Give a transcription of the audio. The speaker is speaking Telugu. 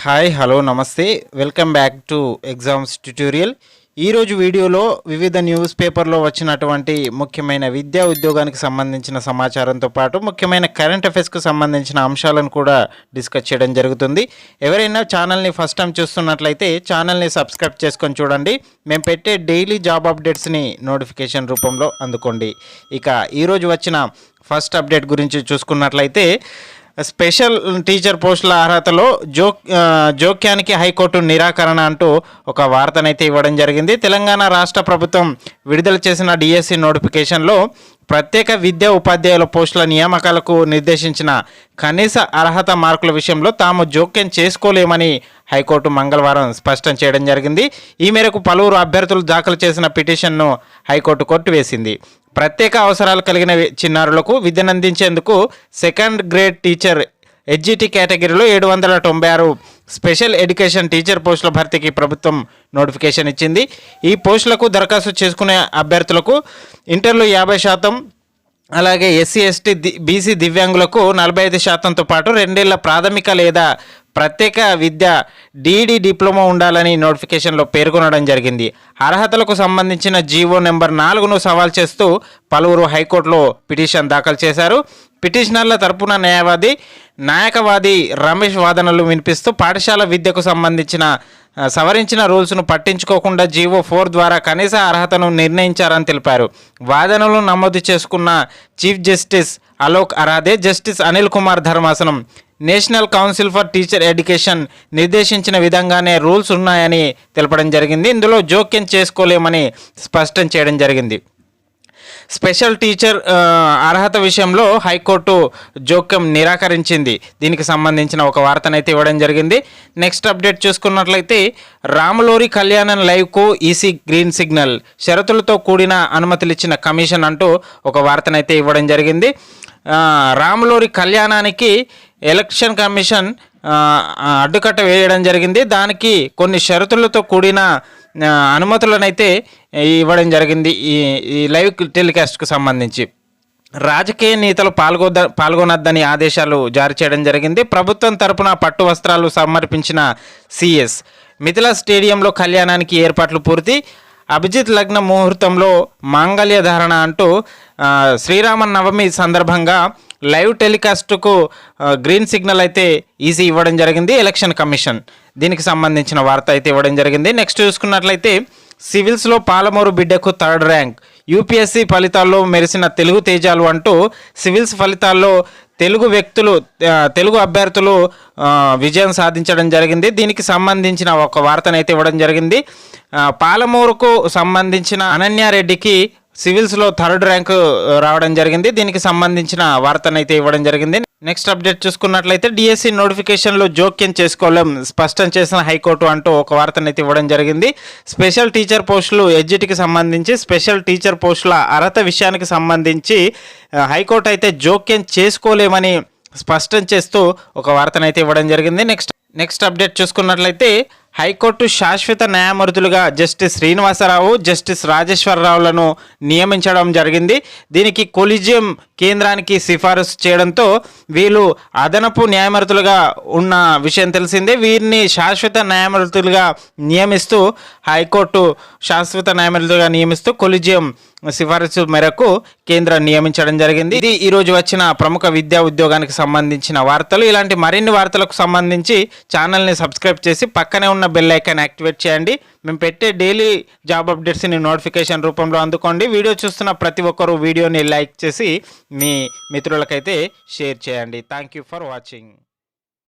హాయ్ హలో నమస్తే welcome back to exams tutorial. ఈరోజు వీడియోలో వివిధ న్యూస్ పేపర్లో వచ్చినటువంటి ముఖ్యమైన విద్యా ఉద్యోగానికి సంబంధించిన సమాచారంతో పాటు ముఖ్యమైన కరెంట్ అఫైర్స్కు సంబంధించిన అంశాలను కూడా డిస్కస్ చేయడం జరుగుతుంది. ఎవరైనా ఛానల్ని ఫస్ట్ టైం చూస్తున్నట్లయితే ఛానల్ని సబ్స్క్రైబ్ చేసుకొని చూడండి. మేము పెట్టే డైలీ జాబ్ అప్డేట్స్ని నోటిఫికేషన్ రూపంలో అందుకోండి. ఇక ఈరోజు వచ్చిన ఫస్ట్ అప్డేట్ గురించి చూసుకున్నట్లయితే స్పెషల్ టీచర్ పోస్టుల అర్హతలో జోక్యానికి హైకోర్టు నిరాకరణ అంటూ ఒక వార్తనైతే ఇవ్వడం జరిగింది. తెలంగాణ రాష్ట్ర ప్రభుత్వం విడుదల చేసిన డిఎస్సి నోటిఫికేషన్లో ప్రత్యేక విద్యా ఉపాధ్యాయుల పోస్టుల నియామకాలకు నిర్దేశించిన కనీస అర్హత మార్కుల విషయంలో తాము జోక్యం చేసుకోలేమని హైకోర్టు మంగళవారం స్పష్టం చేయడం జరిగింది. ఈ మేరకు పలువురు అభ్యర్థులు దాఖలు చేసిన పిటిషన్ను హైకోర్టు కొట్టివేసింది. ప్రత్యేక అవసరాలు కలిగిన చిన్నారులకు విద్యనందించేందుకు సెకండ్ గ్రేడ్ టీచర్ హెచ్జిటి కేటగిరీలో 796 స్పెషల్ ఎడ్యుకేషన్ టీచర్ పోస్టుల భర్తీకి ప్రభుత్వం నోటిఫికేషన్ ఇచ్చింది. ఈ పోస్టులకు దరఖాస్తు చేసుకునే అభ్యర్థులకు ఇంటర్లో 50%, అలాగే ఎస్సీ ఎస్టీ బీసీ దివ్యాంగులకు 45%తో పాటు 2 ఏళ్ల ప్రాథమిక లేదా ప్రత్యేక విద్య డిఈడి డిప్లొమా ఉండాలని నోటిఫికేషన్లో పేర్కొనడం జరిగింది. అర్హతలకు సంబంధించిన జీవో నెంబర్ 4ను సవాల్ చేస్తూ పలువురు హైకోర్టులో పిటిషన్ దాఖలు చేశారు. పిటిషనర్ల తరపున న్యాయవాది రమేష్ వాదనలు వినిపిస్తూ పాఠశాల విద్యకు సంబంధించిన సవరించిన రూల్స్ను పట్టించుకోకుండా జీవో 4 ద్వారా కనీస అర్హతను నిర్ణయించారని తెలిపారు. వాదనలు నమోదు చేసుకున్న chief justice Alok Aradhe, justice Anil Kumar ధర్మాసనం national council for teacher education నిర్దేశించిన విధంగానే రూల్స్ ఉన్నాయని తెలపడం జరిగింది. ఇందులో జోక్యం చేసుకోలేమని స్పష్టం చేయడం జరిగింది. స్పెషల్ టీచర్ అర్హత విషయంలో హైకోర్టు జోక్యం నిరాకరించింది. దీనికి సంబంధించిన ఒక వార్తనైతే ఇవ్వడం జరిగింది. నెక్స్ట్ అప్డేట్ చూసుకున్నట్లయితే రాములోరి కళ్యాణం లైవ్కు ఈసీ గ్రీన్ సిగ్నల్, షరతులతో కూడిన అనుమతులిచ్చిన కమిషన్ అంటూ ఒక వార్తనైతే ఇవ్వడం జరిగింది. రాములోరి కళ్యాణానికి ఎలక్షన్ కమిషన్ అడ్డుకట్ట వేయడం జరిగింది. దానికి కొన్ని షరతులతో కూడిన అనుమతులనైతే ఇవ్వడం జరిగింది. ఈ లైవ్ టెలికాస్ట్కు సంబంధించి రాజకీయ నేతలు పాల్గొనొద్దని ఆదేశాలు జారీ చేయడం జరిగింది. ప్రభుత్వం తరపున పట్టు వస్త్రాలు సమర్పించిన సిఎస్, మిథిలా స్టేడియంలో కళ్యాణానికి ఏర్పాట్లు పూర్తి, అభిజిత్ లగ్న ముహూర్తంలో మాంగళ్య ధారణ అంటూ శ్రీరామనవమి సందర్భంగా లైవ్ టెలికాస్ట్కు గ్రీన్ సిగ్నల్ అయితే ఈసీ ఇవ్వడం జరిగింది ఎలక్షన్ కమిషన్. దీనికి సంబంధించిన వార్త అయితే ఇవ్వడం జరిగింది. నెక్స్ట్ చూసుకున్నట్లయితే సివిల్స్లో పాలమూరు బిడ్డకు 3rd ర్యాంక్, యూపీఎస్సీ ఫలితాల్లో మెరిసిన తెలుగు తేజాలు అంటూ సివిల్స్ ఫలితాల్లో తెలుగు అభ్యర్థులు విజయం సాధించడం జరిగింది. దీనికి సంబంధించిన ఒక వార్తనైతే ఇవ్వడం జరిగింది. పాలమూరుకు సంబంధించిన అనన్యారెడ్డికి సివిల్స్లో 3rd ర్యాంకు రావడం జరిగింది. దీనికి సంబంధించిన వార్తనైతే ఇవ్వడం జరిగింది. నెక్స్ట్ అప్డేట్ చూసుకున్నట్లయితే డిఎస్సి నోటిఫికేషన్లో జోక్యం చేసుకోలేం స్పష్టం చేసిన హైకోర్టు అంటూ ఒక వార్తనైతే ఇవ్వడం జరిగింది. స్పెషల్ టీచర్ పోస్టులు హెచ్జిటికి సంబంధించి స్పెషల్ టీచర్ పోస్టుల అర్హత విషయానికి సంబంధించి హైకోర్టు అయితే జోక్యం చేసుకోలేమని స్పష్టం చేస్తూ ఒక వార్తనైతే ఇవ్వడం జరిగింది. నెక్స్ట్ అప్డేట్ చూసుకున్నట్లయితే హైకోర్టు శాశ్వత న్యాయమూర్తులుగా జస్టిస్ శ్రీనివాసరావు, జస్టిస్ రాజేశ్వరరావులను నియమించడం జరిగింది. దీనికి కొలీజియం కేంద్రానికి సిఫారసు చేయడంతో వీళ్ళు అదనపు న్యాయమూర్తులుగా ఉన్న విషయం తెలిసిందే. వీరిని శాశ్వత న్యాయమూర్తులుగా నియమిస్తూ హైకోర్టు నియమిస్తూ కొలీజియం సిఫారసు మేరకు కేంద్రం నియమించడం జరిగింది. ఇది ఈరోజు వచ్చిన ప్రముఖ విద్యా ఉద్యోగానికి సంబంధించిన వార్తలు. ఇలాంటి మరిన్ని వార్తలకు సంబంధించి ఛానల్ని సబ్స్క్రైబ్ చేసి పక్కనే ఉన్న బెల్ ఐకాన్ యాక్టివేట్ చేయండి. మేము పెట్టే డైలీ జాబ్ అప్డేట్స్ని నోటిఫికేషన్ రూపంలో అందుకోండి. వీడియో చూస్తున్న ప్రతి ఒక్కరూ వీడియోని లైక్ చేసి మీ మిత్రులకైతే షేర్ చేయండి. Thank you for watching.